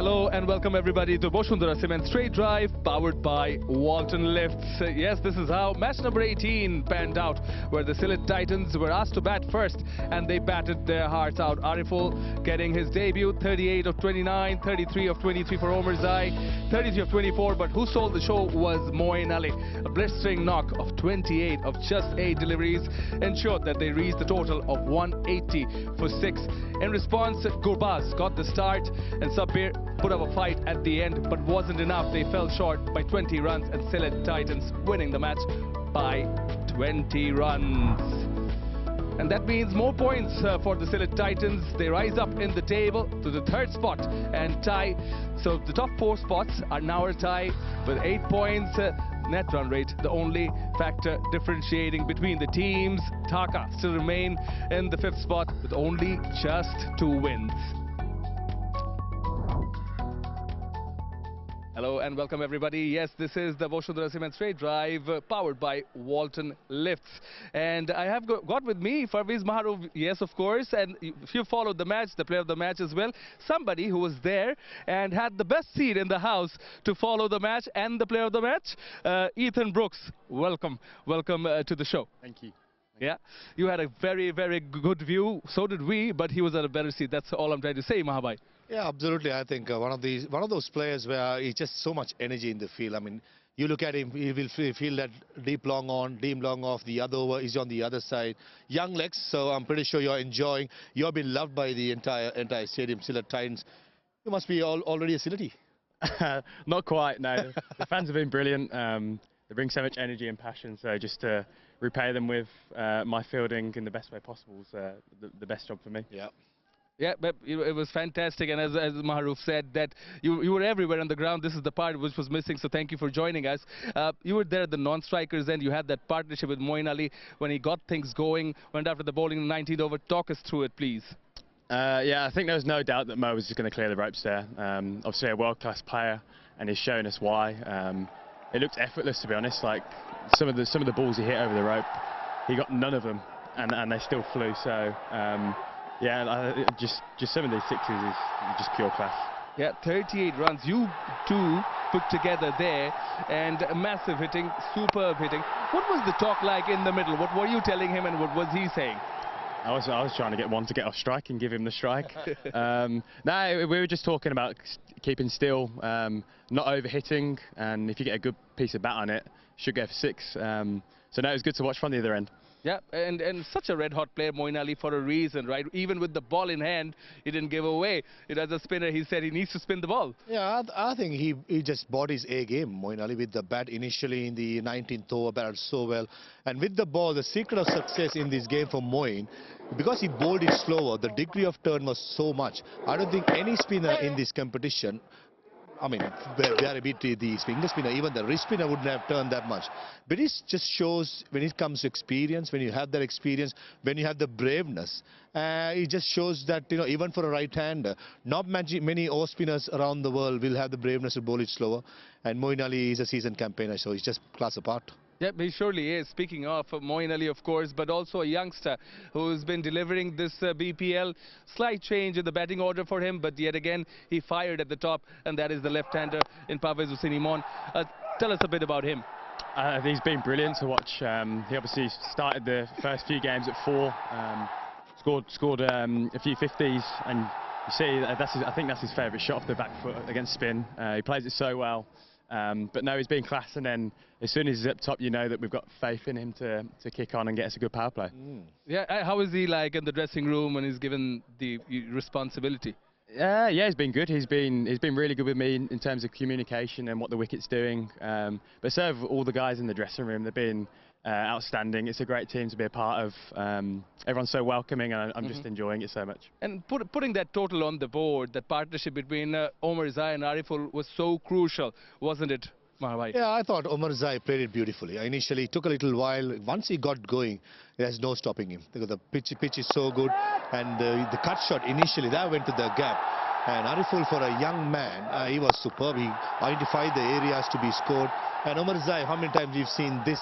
Hello and welcome everybody to BASHUNDHARA Cement Straight Drive powered by WALTON Lifts. Yes, this is how match number 18 panned out, where the Sylhet Titans were asked to bat first and they batted their hearts out. Ariful getting his debut, 38 of 29, 33 of 23 for Omarzai, 33 of 24, but who stole the show was Moeen Ali. A blistering knock of 28 of just 8 deliveries ensured that they reached the total of 180 for 6. In response, Gurbaz got the start and Sabir put up a fight at the end, but wasn't enough. They fell short by 20 runs and Sylhet Titans winning the match by 20 runs. And that means more points for the Sylhet Titans. They rise up in the table to the 3rd spot and tie. So the top 4 spots are now a tie with 8 points. Net run rate, the only factor differentiating between the teams. Dhaka still remain in the 5th spot with only just 2 wins. Hello and welcome everybody. Yes, this is the BASHUNDHARA Cement Straight Drive powered by WALTON Lifts. And I have got with me Farveez Maharoof, yes of course, and if you followed the match, the player of the match as well, somebody who was there and had the best seat in the house to follow the match and the player of the match, Ethan Brookes. Welcome to the show. Thank you. Yeah, you had a very good view, so did we, but he was at a better seat. That's all I'm trying to say, Mahabhai. Yeah, absolutely. I think one of those players where he's just so much energy in the field. I mean, you look at him, he will feel that deep long on, deep long off. The other over is on the other side. Young legs, so I'm pretty sure you're enjoying. You're being loved by the entire stadium, Sylhet Titans. You must be already a Sylhetie. Not quite, no. The fans have been brilliant. They bring so much energy and passion, so just to repay them with my fielding in the best way possible is the best job for me. Yeah. Yeah, but it was fantastic, and as Maharoof said, that you were everywhere on the ground. This is the part which was missing, so thank you for joining us. You were there at the non-strikers end. You had that partnership with Moeen Ali when he got things going, went after the bowling in the 19th over. Talk us through it, please. Yeah, I think there was no doubt that Mo was just going to clear the ropes there. Obviously a world-class player, and he's shown us why. It looked effortless, to be honest. Like some of the balls he hit over the rope, he got none of them, and they still flew. So. Yeah, just some of these sixes is just pure class. Yeah, 38 runs. You two put together there, and massive hitting, superb hitting. What was the talk like in the middle? What were you telling him, and what was he saying? I was trying to get one to get off strike and give him the strike. No, we were just talking about keeping still, not overhitting, and if you get a good piece of bat on it, should go for 6. So no, it was good to watch from the other end. Yeah, and such a red-hot player, Moeen Ali, for a reason, right? Even with the ball in hand, he didn't give away. As a spinner, he said he needs to spin the ball. Yeah, I think he just bought his A game, Moeen Ali, with the bat initially in the 19th over, batted so well. And with the ball, the secret of success in this game for Moeen, because he bowled it slower, the degree of turn was so much. I don't think any spinner in this competition, I mean, they are a bit the finger spinner, even the wrist spinner wouldn't have turned that much. But it just shows when it comes to experience, when you have that experience, when you have the braveness, it just shows that, you know, even for a right-hander, not many off spinners around the world will have the braveness to bowl it slower. And Moeen Ali is a seasoned campaigner, so he's just class apart. Yeah, he surely is. Speaking of Moeen Ali, of course, but also a youngster who's been delivering this BPL. Slight change in the batting order for him, but yet again, he fired at the top, and that is the left-hander in Parvez Hussain. Tell us a bit about him. He's been brilliant to watch. He obviously started the first few games at 4, scored a few 50s, and you see I think that's his favourite shot off the back foot against spin. He plays it so well. But no, he's been class, and then as soon as he's up top, you know that we've got faith in him to kick on and get us a good power play. Yeah, how is he like in the dressing room when he's given the responsibility? Yeah, he's been good. He's been really good with me in terms of communication and what the wicket's doing. But so have all the guys in the dressing room. They've been outstanding. It's a great team to be a part of. Everyone's so welcoming, and I'm just enjoying it so much. And putting that total on the board, that partnership between Omarzai and Ariful was so crucial, wasn't it, Mahabhai? Yeah, I thought Omarzai played it beautifully. Initially, it took a little while. Once he got going, there's no stopping him, because the pitch is so good, and the cut shot initially, that went to the gap. And Ariful, for a young man, he was superb. He identified the areas to be scored. And Omarzai, how many times we've seen this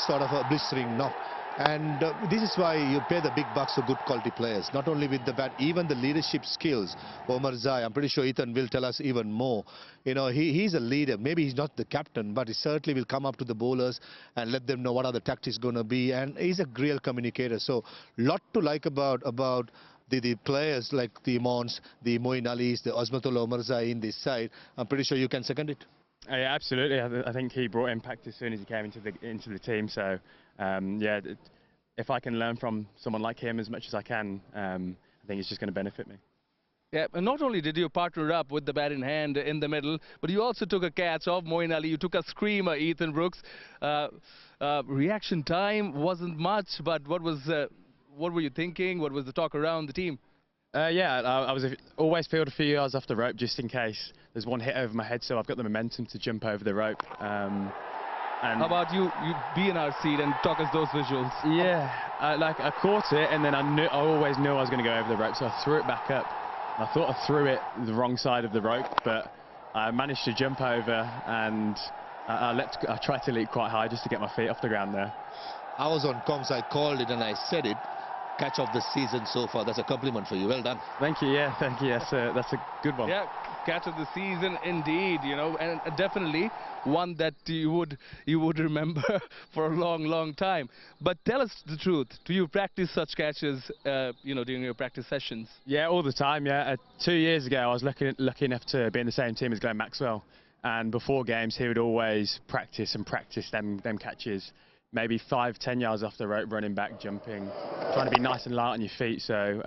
sort of a blistering knock? And this is why you pay the big bucks for good quality players, not only with the bat, even the leadership skills. Omar Zai, I'm pretty sure Ethan will tell us even more. You know, he's a leader. Maybe he's not the captain, but he certainly will come up to the bowlers and let them know what are the tactics going to be. And he's a real communicator. So, lot to like about the players like the Imans, the Moeen Alis, the Azmatul Omar Zai in this side. I'm pretty sure you can second it. Yeah, absolutely. I think he brought impact as soon as he came into the team. So, yeah, if I can learn from someone like him as much as I can, I think it's just going to benefit me. Yeah, and not only did you partner up with the bat in hand in the middle, but you also took a catch of Moeen Ali. You took a screamer, Ethan Brookes. Reaction time wasn't much, but what were you thinking? What was the talk around the team? Yeah, I was always field a few yards off the rope just in case there's one hit over my head, so I've got the momentum to jump over the rope. And how about you be in our seat and talk us those visuals? Yeah, I caught it, and then I always knew I was going to go over the rope, so I threw it back up. I thought I threw it the wrong side of the rope, but I managed to jump over, and I tried to leap quite high just to get my feet off the ground there. I was on comms, I called it and I said it. Catch of the season so far. That's a compliment for you. Well done. Thank you. Yeah, thank you. That's a good one. Yeah, catch of the season indeed. You know, and definitely one that you would remember for a long time. But tell us the truth. Do you practice such catches? You know, during your practice sessions? Yeah, all the time. Yeah. 2 years ago, I was lucky enough to be in the same team as Glenn Maxwell, and before games, he would always practice them catches. Maybe 5-10 yards off the rope, running back, jumping, trying to be nice and light on your feet. So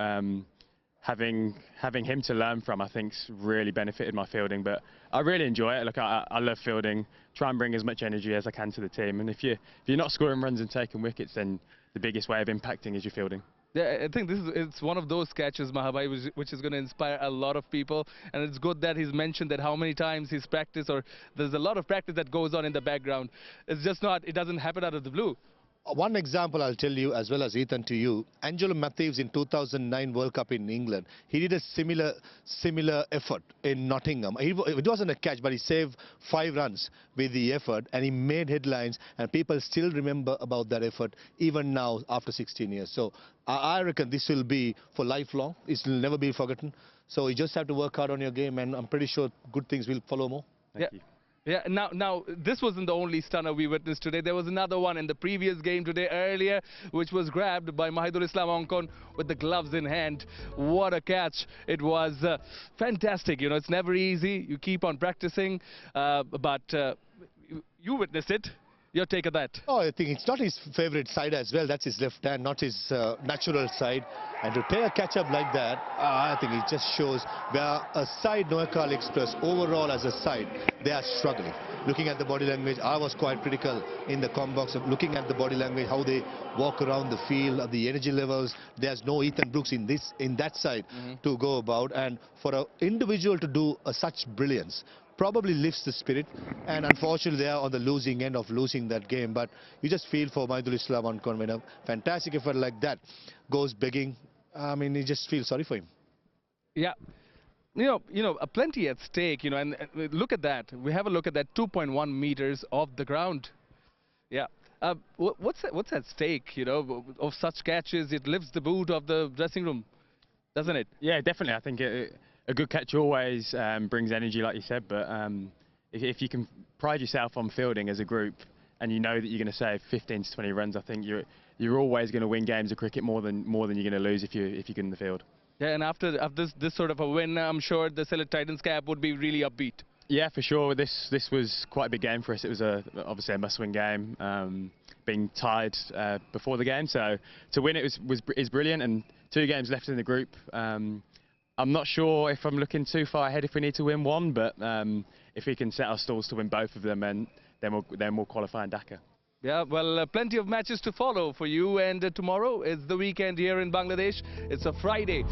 having him to learn from, I think's really benefited my fielding. But I really enjoy it. Look, I love fielding. Try and bring as much energy as I can to the team. And if you're not scoring runs and taking wickets, then the biggest way of impacting is your fielding. Yeah, I think it's one of those catches, Mahabai, which is going to inspire a lot of people. And it's good that he's mentioned that how many times he's practiced, or there's a lot of practice that goes on in the background. It's just not, it doesn't happen out of the blue. One example I'll tell you, as well as Ethan to you. Angelo Matthews in 2009 World Cup in England, he did a similar effort in Nottingham. It wasn't a catch, but he saved 5 runs with the effort, and he made headlines, and people still remember about that effort even now after 16 years. So I reckon this will be for lifelong. It will never be forgotten. So you just have to work hard on your game, and I'm pretty sure good things will follow more. Thank you. Yeah, now this wasn't the only stunner we witnessed today. There was another one in the previous game today earlier, which was grabbed by Mahidul Islam Onkon with the gloves in hand. What a catch. It was fantastic. You know, it's never easy. You keep on practicing, but you witnessed it. Your take of that? Oh, I think it's not his favorite side as well. That's his left hand, not his natural side. And to take a catch-up like that, I think it just shows where a side, Noakal Express, overall as a side, they are struggling. Looking at the body language, I was quite critical in the com box of looking at the body language, how they walk around the field, the energy levels. There's no Ethan Brookes in that side to go about. And for an individual to do such brilliance, probably lifts the spirit, and unfortunately they are on the losing end of losing that game. But you just feel for Mahidul Islam Onkon when a fantastic effort like that goes begging. I mean, you just feel sorry for him. Yeah. You know, plenty at stake, you know, and look at that. We have a look at that 2.1 meters off the ground. Yeah. What's at stake, you know, of such catches? It lifts the mood of the dressing room, doesn't it? Yeah, definitely. I think a good catch always brings energy, like you said, but if you can pride yourself on fielding as a group and you know that you're going to save 15 to 20 runs, I think you're always going to win games of cricket more than you're going to lose if you're good in the field. Yeah, and after this sort of a win, I'm sure the Sylhet Titans cap would be really upbeat. Yeah, for sure. This was quite a big game for us. It was obviously a must-win game, being tied before the game. So to win it is brilliant, and 2 games left in the group. I'm not sure if I'm looking too far ahead if we need to win one, but if we can set our stalls to win both of them, and then we'll qualify in Dhaka. Yeah, well, plenty of matches to follow for you, and tomorrow is the weekend here in Bangladesh. It's a Friday.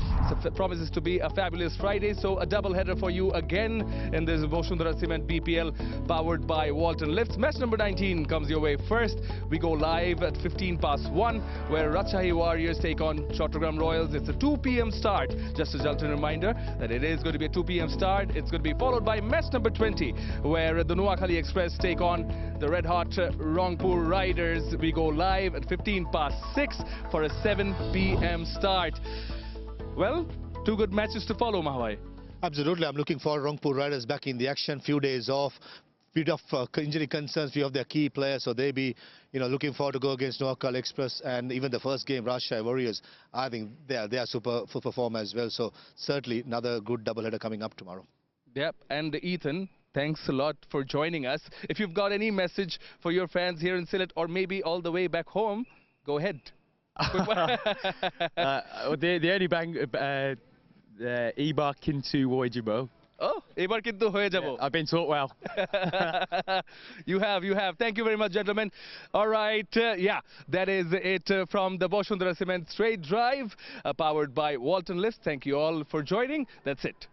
It promises to be a fabulous Friday, so a double header for you again in this BASHUNDHARA Cement BPL powered by Walton Lifts. Match number 19 comes your way first. We go live at 1:15, where Rajshahi Warriors take on Chattogram Royals. It's a 2 p.m. start. Just a gentleman reminder that it is going to be a 2 p.m. start. It's going to be followed by match number 20, where the Noakal Express take on the red-hot Rangpur Rangpur Riders. We go live at 6:15 for a 7 p.m. start. Well, two good matches to follow, Mahawai. Absolutely, I'm looking for Rangpur Riders back in the action. Few days off, bit of injury concerns, few of their key players, so they be, looking forward to go against Noakal Express, and even the first game, Rajshahi Warriors. I think they are super perform as well. So certainly another good doubleheader coming up tomorrow. Yep, and Ethan, thanks a lot for joining us. If you've got any message for your fans here in Sylhet or maybe all the way back home, go ahead. The only bang, Ebar Kintu Woijibo. Oh, ebar kintu hoye jabo. I've been taught well. You have. Thank you very much, gentlemen. All right, yeah, that is it from the BASHUNDHARA Cement Straight Drive, powered by Walton Lifts. Thank you all for joining. That's it.